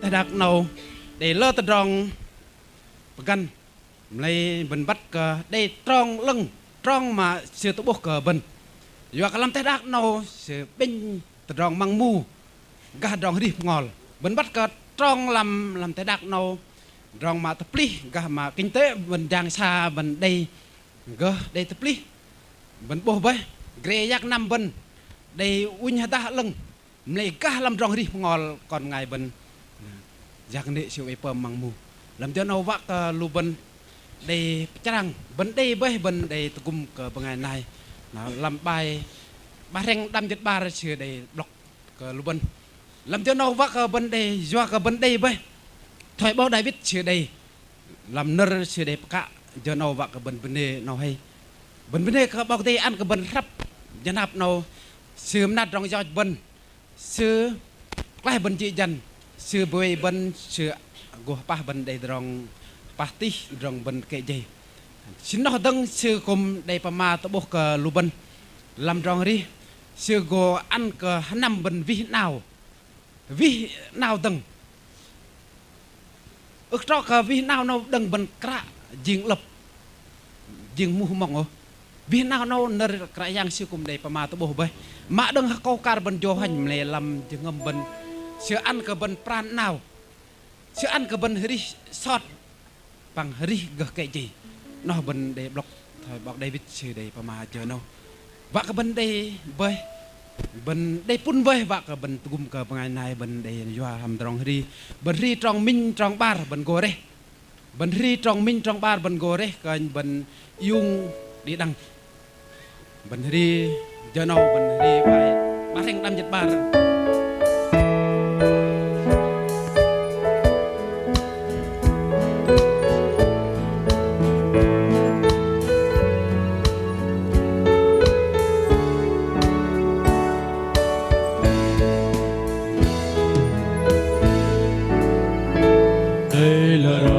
thay đặc nào để lơ tật rong gần lấy bần bắt cờ đây tròn lưng tròn mà sự tổ bốc cờ bần do cái làm thay đặc nào sự bên tật rong mang mu gà rong đi ngòl bần bắt cờ tròn làm thay đặc nào rong mà tập li gà mà kinh tế bần giang xa bần đây gờ đây tập li bần bố bay ghê yak năm bần đây unh hata lưng lấy gà làm rong đi ngòl còn ngày bần giặc nệ siêu epom mang mu làm cho nó vác lu bần đây trang bần đây bơi bần đây tụm cờ bằng ngày này nó làm bài ba reng đâm chết ba sửa đây đọc cờ lu bần làm cho nó vác bần đây doa cờ bần đây bơi thoại bao David sửa đây làm nơ sửa đây cả cho nó vác cờ bần đây nó hay bần đây cờ bao đây ăn cờ bần rắp dân hạp nó sửa nát trong gió bần sửa quay bần chị dần sửa bơi bần sửa gua pa bần đây rong pasti rong bần kệ gì xin nó đăng sửa cùng đây pa ma tổ bốc lu bần làm rong đi sửa gua ăn cờ năm bần vi nào đằng ước cho cờ vi nào nó đằng bần cả giếng lập giếng mu mong vi nào nó nở cả yang sửa cùng đây pa ma tổ bốc bơi mà đằng câu car bần jo hành lệ làm giếng ngâm bần sửa ăn cờ bần pran nào sửa ăn cờ bần hri sọt bằng hri gờ kệ gì nó bần để block thời bọc David sửa đây pa ma chờ nó và cờ bần đây bơi bần đây pun bơi và cờ bần gum cờ ngày này bần đây doa hầm trong hri bần hri trong minh trong bar bần go đây bần hri trong minh trong bar bần go đây còn bần yung đi đằng bần hri chờ nó bần hri phải ba thành đâm giật bar Hãy subscribe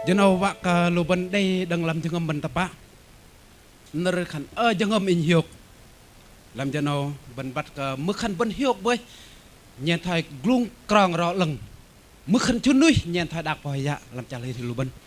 Jangan wak ke luban day dang lam jengam ban tapa ner kan jengam in hiok lam janau ban bat ke mekhan ban hiok boy nyen thai glung krang ro leng mekhan chun nuôi nyen thai dak poya lam chalai thi luban